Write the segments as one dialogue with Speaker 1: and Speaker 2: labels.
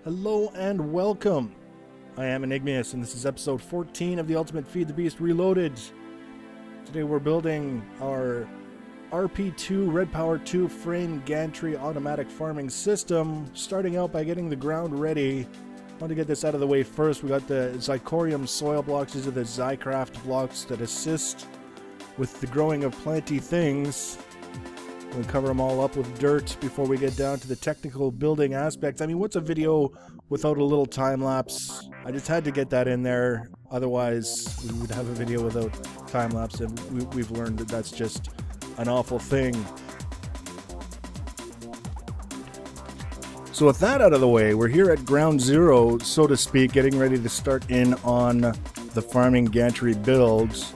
Speaker 1: Hello and welcome. I am Enigmius and this is episode 14 of the Ultimate Feed the Beast Reloaded. Today we're building our RP2 Red Power 2 frame gantry automatic farming system, starting out by getting the ground ready. I want to get this out of the way first. We got the Zycorium soil blocks. These are the Zycraft blocks that assist with the growing of planty things. We'll cover them all up with dirt before we get down to the technical building aspects. I mean, what's a video without a little time lapse? I just had to get that in there. Otherwise, we would have a video without time lapse, and we've learned that that's just an awful thing. So with that out of the way, we're here at ground zero, so to speak, getting ready to start in on the farming gantry builds.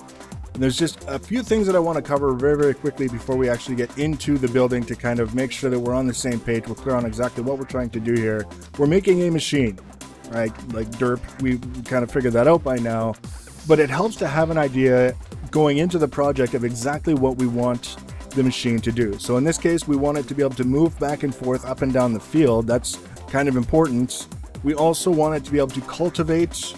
Speaker 1: And there's just a few things that I want to cover very, very quickly before we actually get into the building to kind of make sure that we're on the same page. We're clear on exactly what we're trying to do here. We're making a machine, right? Like derp, we kind of figured that out by now. But it helps to have an idea going into the project of exactly what we want the machine to do. So in this case, we want it to be able to move back and forth up and down the field. That's kind of important. We also want it to be able to cultivate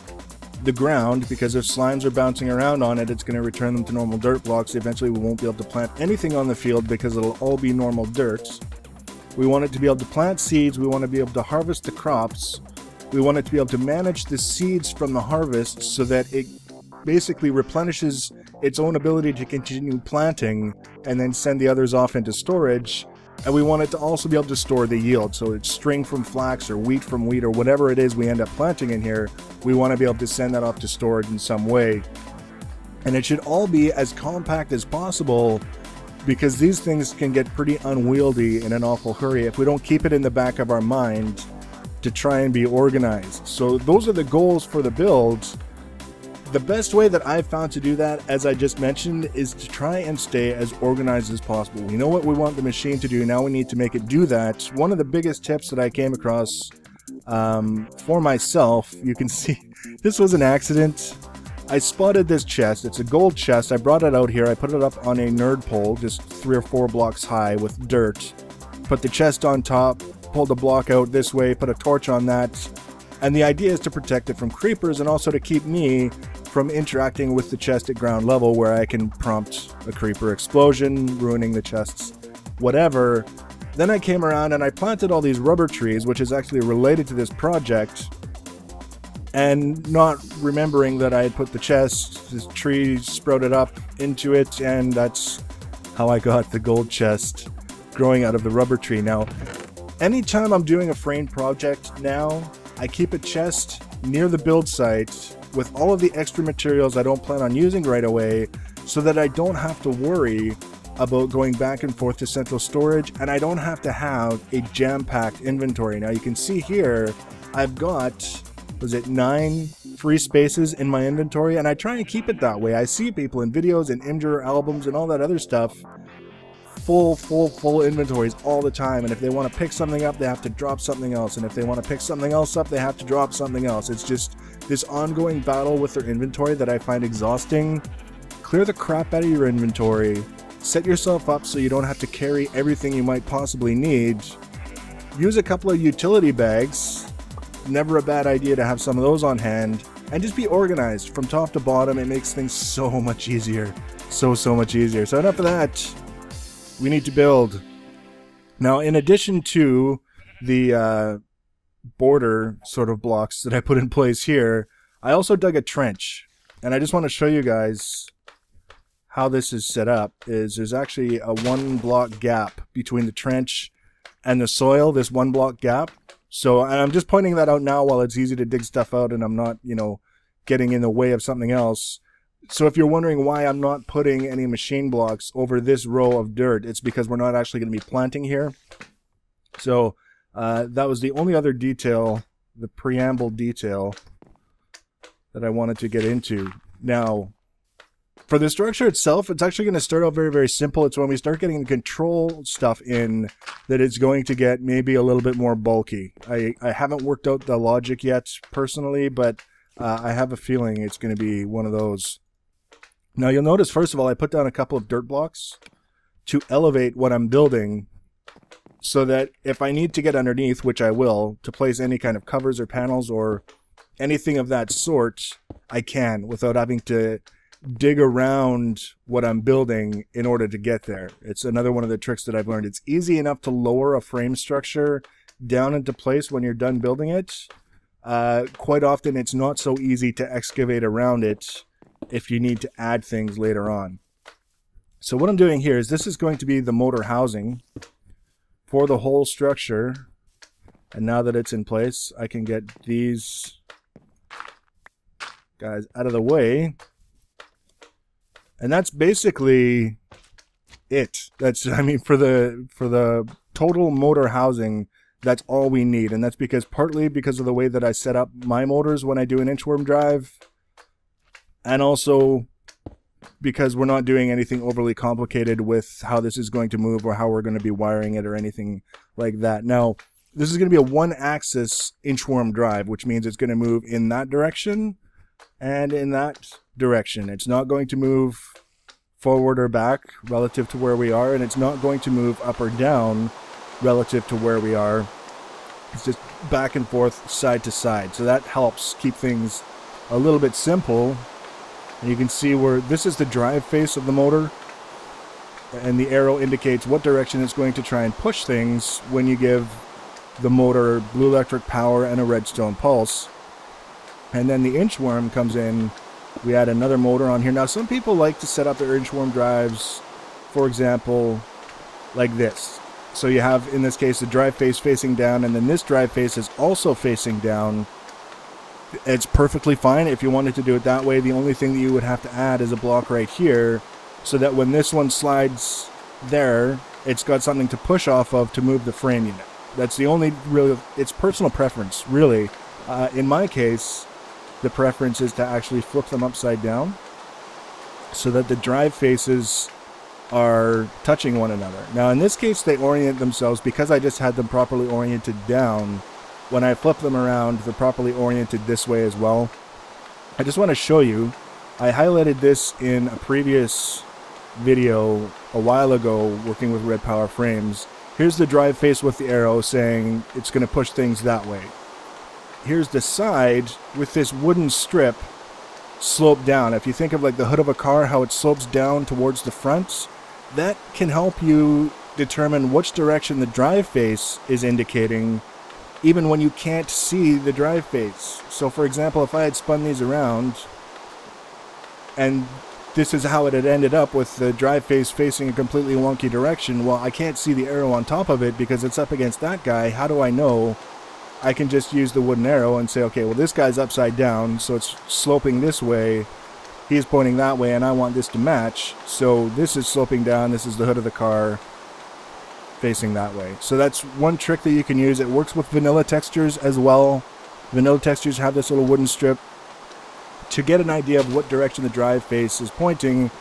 Speaker 1: the ground, because if slimes are bouncing around on it, it's going to return them to normal dirt blocks. Eventually we won't be able to plant anything on the field because it'll all be normal dirt. We want it to be able to plant seeds. We want to be able to harvest the crops. We want it to be able to manage the seeds from the harvest so that it basically replenishes its own ability to continue planting and then send the others off into storage. And we want it to also be able to store the yield. So it's string from flax or wheat from wheat or whatever it is we end up planting in here. We want to be able to send that off to storage in some way. And it should all be as compact as possible, because these things can get pretty unwieldy in an awful hurry if we don't keep it in the back of our mind to try and be organized. So those are the goals for the builds. The best way that I've found to do that, as I just mentioned, is to try and stay as organized as possible. We know what we want the machine to do, now we need to make it do that. One of the biggest tips that I came across for myself, you can see, this was an accident. I spotted this chest. It's a gold chest. I brought it out here. I put it up on a nerd pole, just 3 or 4 blocks high with dirt. Put the chest on top, pulled a block out this way, put a torch on that. And the idea is to protect it from creepers and also to keep me from interacting with the chest at ground level, where I can prompt a creeper explosion, ruining the chests, whatever. Then I came around and I planted all these rubber trees, which is actually related to this project, and not remembering that I had put the chest, this tree sprouted up into it, and that's how I got the gold chest growing out of the rubber tree. Now, anytime I'm doing a frame project now, I keep a chest near the build site with all of the extra materials I don't plan on using right away, so that I don't have to worry about going back and forth to central storage, and I don't have to have a jam-packed inventory. Now you can see here, I've got, was it 9 free spaces in my inventory, and I try and keep it that way. I see people in videos and Imgur albums and all that other stuff, full inventories all the time, and if they want to pick something up, they have to drop something else, and if they want to pick something else up, they have to drop something else. It's just this ongoing battle with their inventory that I find exhausting. Clear the crap out of your inventory. Set yourself up so you don't have to carry everything you might possibly need. Use a couple of utility bags. Never a bad idea to have some of those on hand. And just be organized from top to bottom. It makes things so much easier. So much easier. So enough of that. We need to build. Now, in addition to the border sort of blocks that I put in place here, I also dug a trench, and I just want to show you guys how this is set up. There's actually a 1 block gap between the trench and the soil, this 1 block gap. So, and I'm just pointing that out now while it's easy to dig stuff out and I'm not, you know, getting in the way of something else. So if you're wondering why I'm not putting any machine blocks over this row of dirt, it's because we're not actually going to be planting here. So that was the only other detail, the preamble detail, that I wanted to get into. Now, for the structure itself, it's actually going to start out very, very simple. It's when we start getting the control stuff in that it's going to get maybe a little bit more bulky. I haven't worked out the logic yet personally, but I have a feeling it's going to be one of those. Now you'll notice, first of all, I put down a couple of dirt blocks to elevate what I'm building so that if I need to get underneath, which I will, to place any kind of covers or panels or anything of that sort, I can without having to dig around what I'm building in order to get there. It's another one of the tricks that I've learned. It's easy enough to lower a frame structure down into place when you're done building it. Quite often it's not so easy to excavate around it if you need to add things later on. So what I'm doing here is this is going to be the motor housing for the whole structure. And now that it's in place, I can get these guys out of the way. And that's basically it. That's, I mean, for the total motor housing, that's all we need. And that's because partly because of the way that I set up my motors when I do an inchworm drive, and also because we're not doing anything overly complicated with how this is going to move or how we're going to be wiring it or anything like that. Now, this is going to be a one-axis inchworm drive, which means it's going to move in that direction and in that direction. It's not going to move forward or back relative to where we are, and it's not going to move up or down relative to where we are. It's just back and forth, side to side. So that helps keep things a little bit simple. And you can see where this is the drive face of the motor, and the arrow indicates what direction it's going to try and push things when you give the motor blue electric power and a redstone pulse. And then the inchworm comes in. We add another motor on here. Now, some people like to set up their inchworm drives, for example, like this. So you have, in this case, the drive face facing down, and then this drive face is also facing down. It's perfectly fine if you wanted to do it that way. The only thing that you would have to add is a block right here, so that when this one slides there, it's got something to push off of to move the frame unit. That's the only real, it's personal preference, really. In my case, the preference is to actually flip them upside down so that the drive faces are touching one another. Now, in this case, they orient themselves because I just had them properly oriented down. When I flip them around, they're properly oriented this way as well. I just want to show you, I highlighted this in a previous video a while ago working with Red Power frames. Here's the drive face with the arrow saying it's going to push things that way. Here's the side with this wooden strip sloped down. If you think of like the hood of a car, how it slopes down towards the front, that can help you determine which direction the drive face is indicating, even when you can't see the drive face. So for example, if I had spun these around, and this is how it had ended up with the drive face facing a completely wonky direction, well, I can't see the arrow on top of it because it's up against that guy. How do I know? I can just use the wooden arrow and say, okay, well, this guy's upside down, so it's sloping this way. He's pointing that way, and I want this to match. So this is sloping down. This is the hood of the car facing that way. So that's one trick that you can use. It works with vanilla textures as well. Vanilla textures have this little wooden strip to get an idea of what direction the drive face is pointing,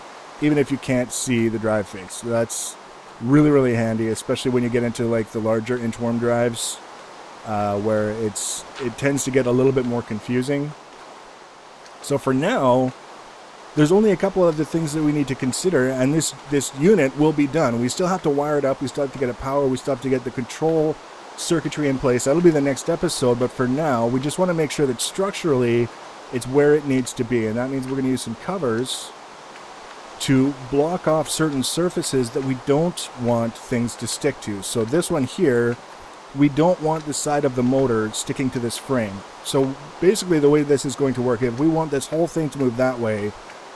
Speaker 1: even if you can't see the drive face. So that's really, really handy, especially when you get into like the larger inchworm drives, where it tends to get a little bit more confusing. So for now, there's only a couple of the things that we need to consider, and this unit will be done. We still have to wire it up, we still have to get it power, we still have to get the control circuitry in place. That'll be the next episode, but for now, we just want to make sure that structurally it's where it needs to be, and that means we're going to use some covers to block off certain surfaces that we don't want things to stick to. So this one here, we don't want the side of the motor sticking to this frame. So basically the way this is going to work, if we want this whole thing to move that way,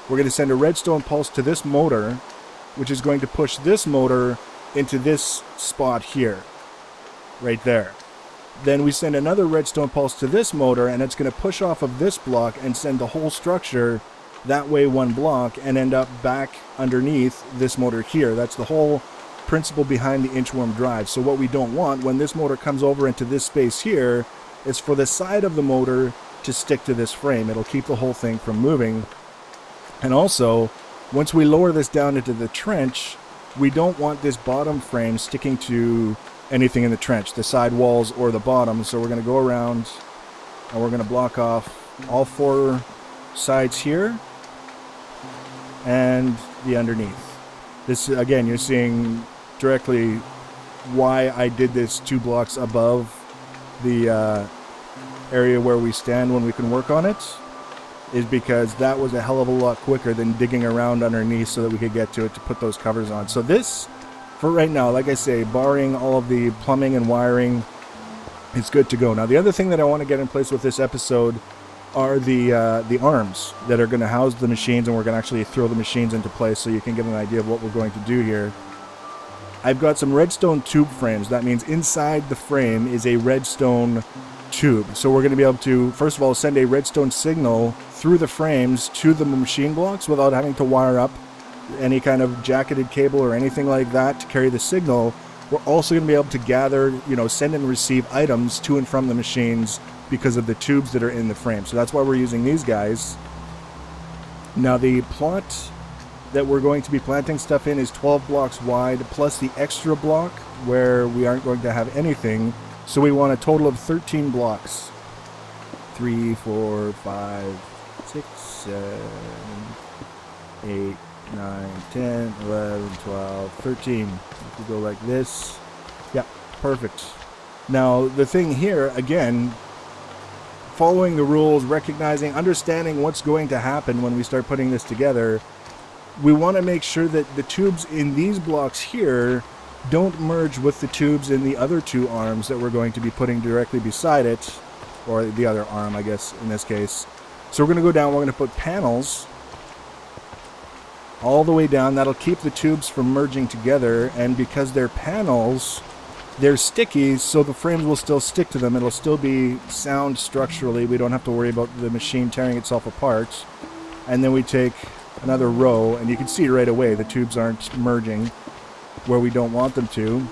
Speaker 1: we're going to send a redstone pulse to this motor, which is going to push this motor into this spot here, right there. Then we send another redstone pulse to this motor, and it's going to push off of this block and send the whole structure that way one block and end up back underneath this motor here. That's the whole principle behind the inchworm drive. So what we don't want when this motor comes over into this space here is for the side of the motor to stick to this frame. It'll keep the whole thing from moving. And also, once we lower this down into the trench, we don't want this bottom frame sticking to anything in the trench, the side walls or the bottom. So we're going to go around and we're going to block off all four sides here and the underneath. This, again, you're seeing directly why I did this 2 blocks above the area where we stand when we can work on it, is because that was a hell of a lot quicker than digging around underneath so that we could get to it to put those covers on. So this, for right now, like I say, barring all of the plumbing and wiring, it's good to go. Now, the other thing that I want to get in place with this episode are the arms that are going to house the machines, and we're going to actually throw the machines into place so you can get an idea of what we're going to do here. I've got some redstone tube frames. That means inside the frame is a redstone tube. So we're going to be able to, first of all, send a redstone signal through the frames to the machine blocks without having to wire up any kind of jacketed cable or anything like that to carry the signal. We're also going to be able to gather, send and receive items to and from the machines because of the tubes that are in the frame. So that's why we're using these guys. Now, the plot that we're going to be planting stuff in is 12 blocks wide, plus the extra block where we aren't going to have anything. So we want a total of 13 blocks. 3, 4, 5, 6, 7, 8, 9, 10, 11, 12, 13. If we go like this. Yeah, perfect. Now, the thing here, again, following the rules, recognizing, understanding what's going to happen when we start putting this together, we want to make sure that the tubes in these blocks here don't merge with the tubes in the other 2 arms that we're going to be putting directly beside it, or the other arm, I guess, in this case. So we're going to go down, we're going to put panels all the way down. That'll keep the tubes from merging together, and because they're panels, they're sticky, so the frames will still stick to them. It'll still be sound structurally. We don't have to worry about the machine tearing itself apart. And then we take another row, and you can see right away the tubes aren't merging where we don't want them to. And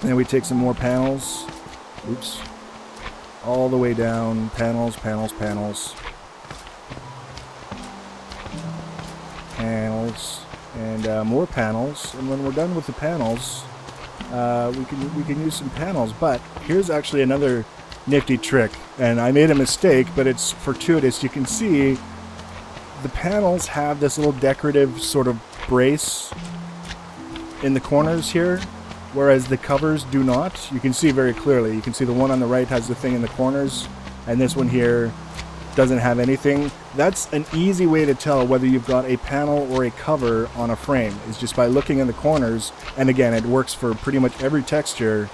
Speaker 1: then we take some more panels. Oops. All the way down. Panels, panels, panels. Panels. And more panels. And when we're done with the panels, we can use some panels. But here's actually another nifty trick. And I made a mistake, but it's fortuitous. You can see the panels have this little decorative sort of brace in the corners here, whereas the covers do not. You can see very clearly. You can see the one on the right has the thing in the corners, and this one here doesn't have anything. That's an easy way to tell whether you've got a panel or a cover on a frame, is just by looking in the corners. And again, it works for pretty much every texture.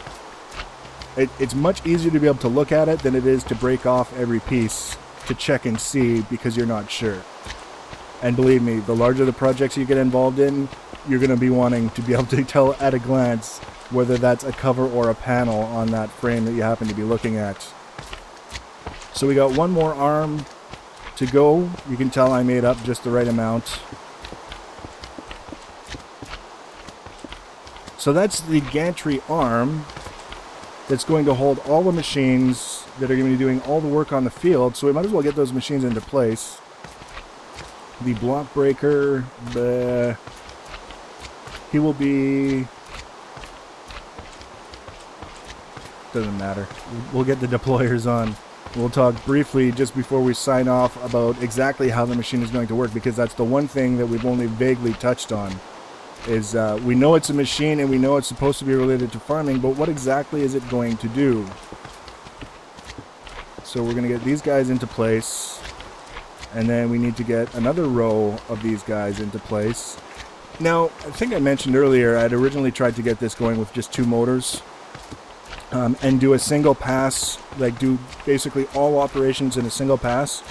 Speaker 1: It's much easier to be able to look at it than it is to break off every piece to check and see, because you're not sure. And believe me, the larger the projects you get involved in, you're going to be wanting to be able to tell at a glance whether that's a cover or a panel on that frame that you happen to be looking at. So we got one more arm to go. You can tell I made up just the right amount. So that's the gantry arm that's going to hold all the machines that are going to be doing all the work on the field. So we might as well get those machines into place. The block breaker, he will be, doesn't matter. We'll get the deployers on. We'll talk briefly just before we sign off about exactly how the machine is going to work, because that's the one thing that we've only vaguely touched on. Is we know it's a machine and we know it's supposed to be related to farming, but what exactly is it going to do? So we're going to get these guys into place, and then we need to get another row of these guys into place. Now, I think I mentioned earlier, I'd originally tried to get this going with just 2 motors, and do a single pass, like do basically all operations in a single pass.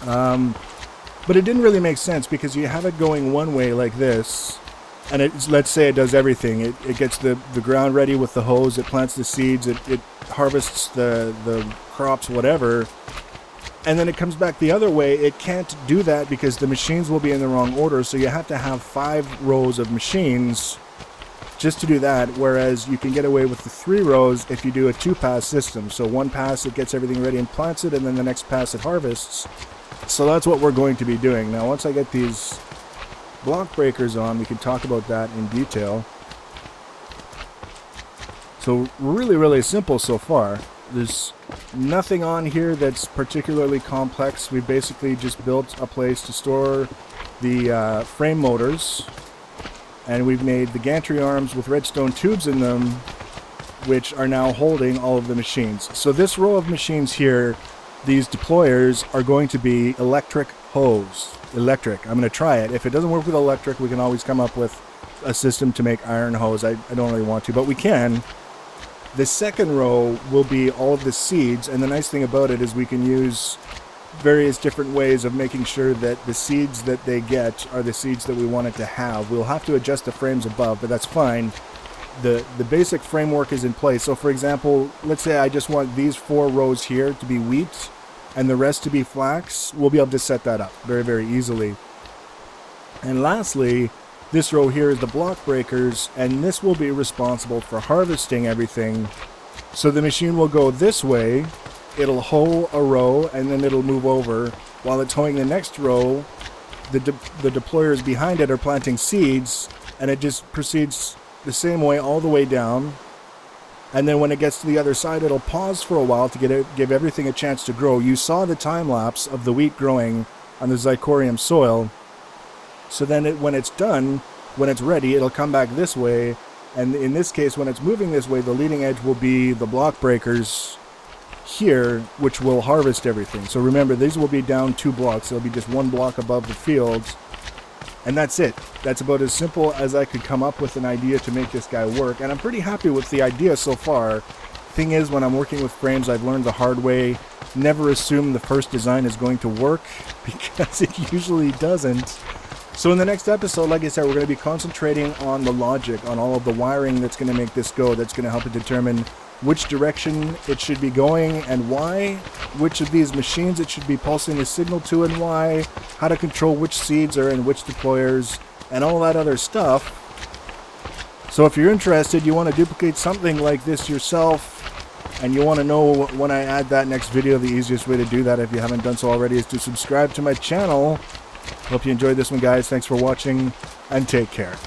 Speaker 1: But it didn't really make sense, because you have it going one way like this, and let's say it does everything. It gets the ground ready with the hose, it plants the seeds, it harvests the crops, whatever, and then it comes back the other way. It can't do that because the machines will be in the wrong order, so you have to have 5 rows of machines just to do that, whereas you can get away with the 3 rows if you do a 2-pass system. So one pass it gets everything ready and plants it, and then the next pass it harvests. So that's what we're going to be doing. Now once I get these block breakers on, we can talk about that in detail. So really simple so far. There's nothing on here that's particularly complex. We basically just built a place to store the frame motors And we've made the gantry arms with redstone tubes in them, which are now holding all of the machines. So this row of machines here, these deployers, are going to be electric hose. Electric. I'm going to try it. If it doesn't work with electric, we can always come up with a system to make iron hose. I don't really want to, but we can. The second row will be all of the seeds, and the nice thing about it is we can use various different ways of making sure that the seeds that they get are the seeds that we want it to have. We'll have to adjust the frames above, but that's fine. The basic framework is in place. So for example, let's say I just want these 4 rows here to be wheat and the rest to be flax. We'll be able to set that up very, very easily. And lastly, this row here is the block breakers, and this will be responsible for harvesting everything. So the machine will go this way, it'll hoe a row, and then it'll move over. While it's hoeing the next row, the deployers behind it are planting seeds, and it just proceeds the same way all the way down. And then when it gets to the other side, it'll pause for a while to give everything a chance to grow. You saw the time lapse of the wheat growing on the zirconium soil. So then when it's done, when it's ready, it'll come back this way. And in this case, when it's moving this way, the leading edge will be the block breakers here, which will harvest everything. So remember, these will be down 2 blocks. They'll be just 1 block above the fields. And that's it. That's about as simple as I could come up with an idea to make this guy work. And I'm pretty happy with the idea so far. Thing is, when I'm working with frames, I've learned the hard way. Never assume the first design is going to work, because it usually doesn't. So in the next episode, like I said, we're going to be concentrating on the logic, on all of the wiring that's going to make this go, that's going to help it determine which direction it should be going and why, which of these machines it should be pulsing the signal to and why, how to control which seeds are in which deployers, and all that other stuff. So if you're interested, you want to duplicate something like this yourself, and you want to know when I add that next video, the easiest way to do that, if you haven't done so already, is to subscribe to my channel. Hope you enjoyed this one, guys. Thanks for watching, and take care.